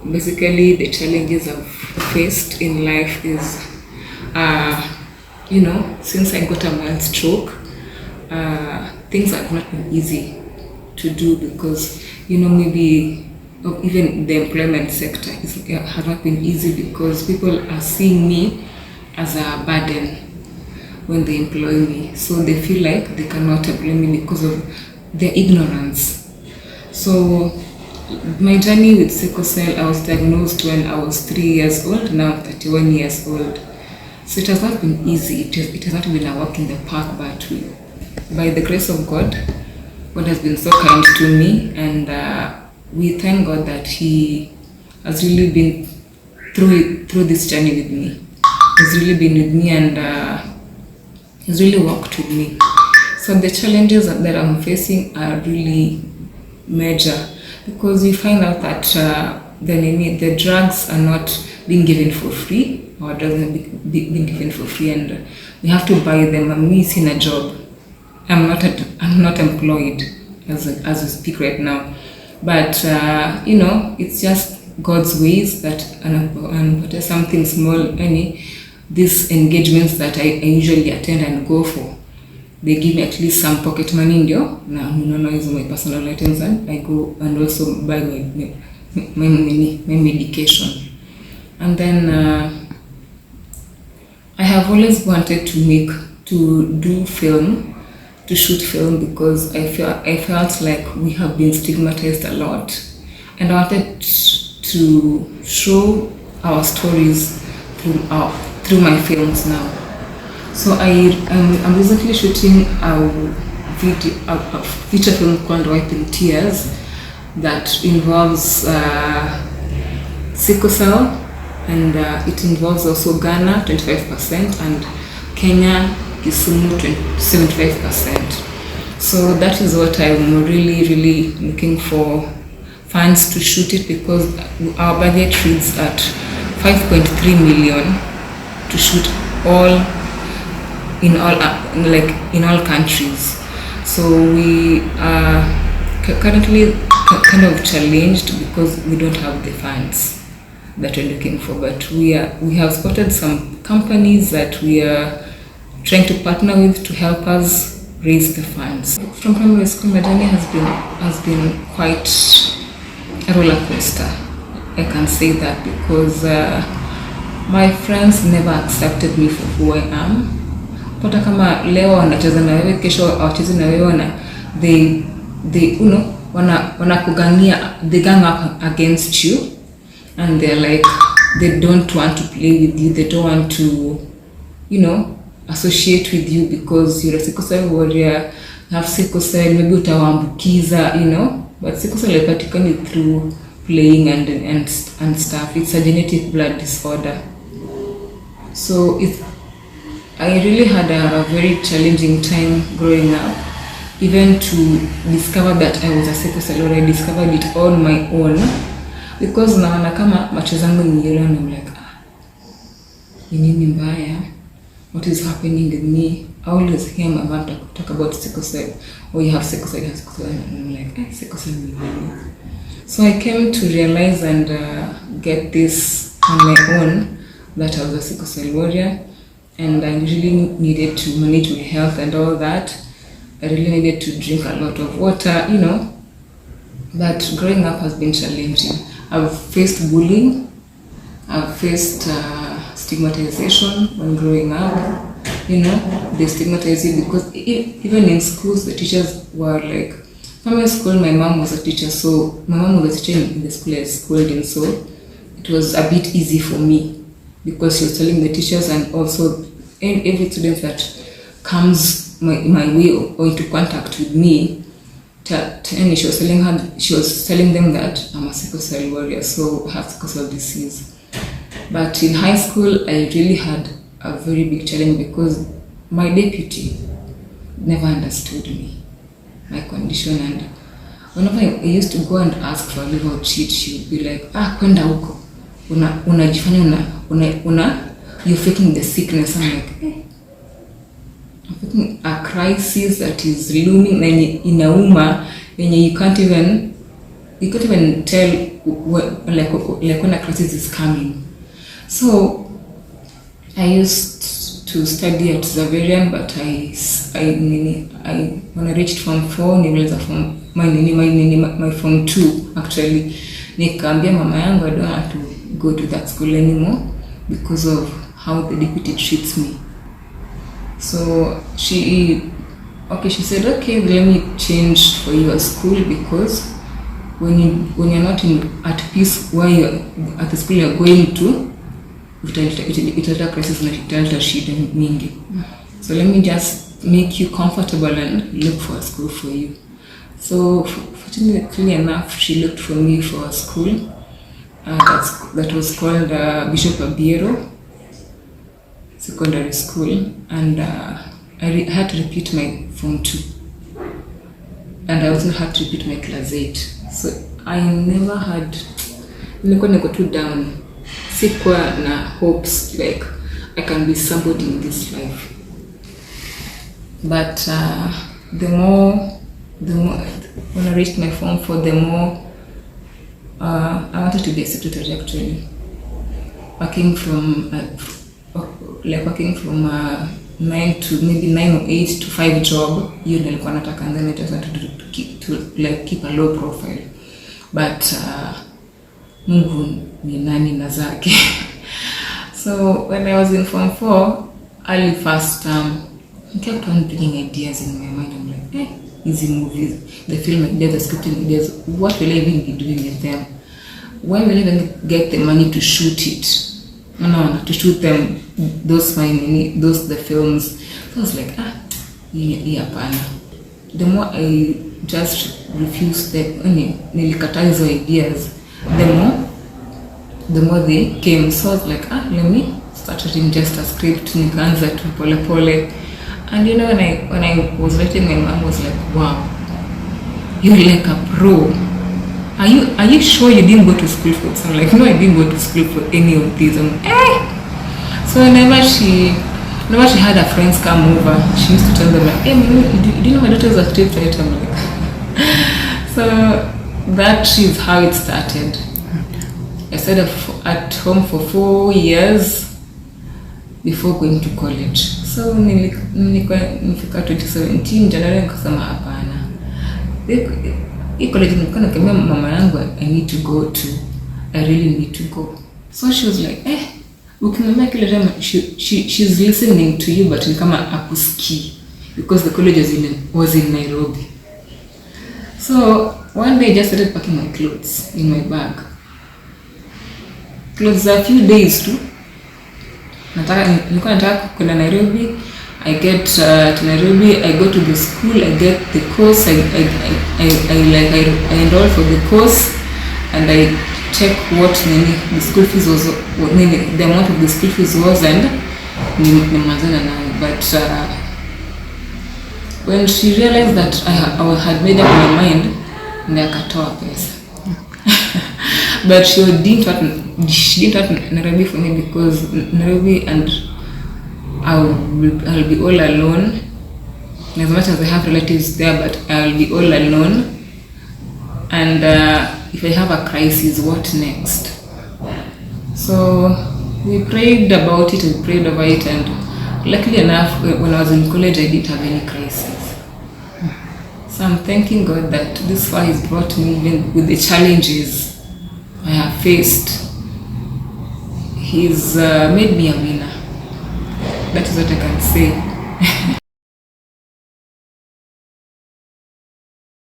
Basically, the challenges I've faced in life is, since I got a mild stroke, things have not been easy to do because, maybe even the employment sector has not been easy because people are seeing me as a burden when they employ me. So they feel like they cannot employ me because of their ignorance. So my journey with sickle cell, I was diagnosed when I was 3 years old, now I'm 31 years old. So it has not been easy, it has not been a walk in the park, but by the grace of God, God has been so kind to me, and we thank God that He has really been through this journey with me. He's really been with me, and He's really walked with me. So the challenges that I'm facing are really major because we find out that the drugs are not being given for free, or drugs are being given for free, and we have to buy them. I'm missing a job. I'm not employed as we speak right now, but it's just God's ways that and something small. These engagements that I usually attend and go for, they give me at least some pocket money ndio na use my personal items, and I go and also buy my medication. And then I have always wanted to shoot film because I felt like we have been stigmatized a lot, and I wanted to show our stories through my films now. So I'm recently shooting a feature film called Wiping Tears that involves sickle cell, and it involves also Ghana 25% and Kenya, Kisumu 75%. So that is what I'm really looking for funds to shoot it, because our budget reads at 5.3 million to shoot in all countries. So we are currently kind of challenged because we don't have the funds that we're looking for, but we have spotted some companies that we are trying to partner with to help us raise the funds. From primary school, my journey has been quite a roller coaster. I can say that because my friends never accepted me for who I am. Pata kama leo wanacheza na wewe, kesho hawachezi na wewe, they wanakugania, they gang up against you, and they're like, they don't want to play with you, they don't want to associate with you because you're a sickle cell warrior, you have sickle cell, maybe utawaambukiza, but sickle cell haipatikani through playing and stuff. It's a genetic blood disorder. So I really had a very challenging time growing up, even to discover that I was a sickle cell warrior. I discovered it on my own because naona kama macho zangu ni yellow, and I'm like, nini mbaya? What is happening with me? I always hear my mom talk about sickle cell. Oh, you have sickle cell, and I'm like, sickle cell. So I came to realize and get this on my own, that I was a sickle cell warrior, and I really needed to manage my health and all that. I really needed to drink a lot of water, But growing up has been challenging. I've faced bullying, I've faced stigmatization when growing up. They stigmatize you because even in schools, the teachers were like, from my school, my mom was a teacher, so my mom was a teacher in the school I schooled in, so it was a bit easy for me because she was telling the teachers and also every student that comes my way or into contact with me, she was telling them that I'm a sickle cell warrior, so I have sickle cell disease. But in high school, I really had a very big challenge because my deputy never understood me, my condition, and whenever I used to go and ask for a legal cheat, she would be like, kwenda huko, unajifanya you're faking the sickness. I'm like, I'm faking a crisis that is looming, inauma, and you can't even you can't even tell like when a crisis is coming. So I used to study at Zaverian, but I when I reached Form 4 niliweza my Form 2 actually, nikaambia mama yangu I don't have to go to that school anymore because of how the deputy treats me. So she said, okay, let me change for you a school, because when you're not at peace where you're at the school you're going to, italeta crisis na italeta shida mingi. So let me just make you comfortable and look for a school for you. So fortunately enough, she looked for me for a school that was called Bishop Abiero Secondary School, and I had to repeat my Form 2, and I also had to repeat my Class 8. So I never had, niko too down, sikuwa na hopes like I can be somebody in this life. But the more when I reached my Form 4, the more I wanted to be a secretary actually, working from 9 to maybe 9 or 8 to 5 job. Hiyo nilikuwa nataka, and then I just wanted to keep a low profile, but Mungu ni nani na zake. So when I was in Form 4, early first term, I kept on bringing ideas in my mind. I'm like, hey, easy movies, the film ideas, the scripting ideas, what will I even be doing with them? Why will I even get the money to shoot it? No, to shoot them, the films. So I was like, hapana. The more I just refused nilikataa hizo ideas, the more they came. So I was like, let me start writing just a script, nikaanza tu pole pole. And you know, when I was writing, my mom was like, wow, you're like a pro. Are you sure you didn't go to school for this? I'm like, no, I didn't go to school for any of these. I'm like, So whenever she had her friends come over, she used to tell them like, hey, do you know my daughter is a script writer? I'm like, so that is how it started. I stayed at home for 4 years before going to college. So nilifika 2017 January, nikasema hapana. Hii college nilikuwa nakwambia mama yangu I need to go to. I really need to go. So she was like, ukimwambia kile time she's listening to you, but ni kama akusikii because the college was in Nairobi. So one day I just started packing my clothes in my bag. Clothes a few days too. Nilikuwa nataka kwenda Nairobi. I get to Nairobi, I go to the school, I get the course, I enroll for the course, and I check what the school fees was, the amount of the school fees was, and nimazana nayo. But when she realized that I had made up my mind, nikatoa pesa. But she didn't want Nairobi for me because Nairobi and I'll be all alone. As much as I have relatives there, but I'll be all alone. And if I have a crisis, what next? So we prayed about it, we prayed over it, and luckily enough, when I was in college, I didn't have any crisis. So I'm thanking God that this far He's brought me, even with the challenges I have faced. He's made me a winner. That is what I can say.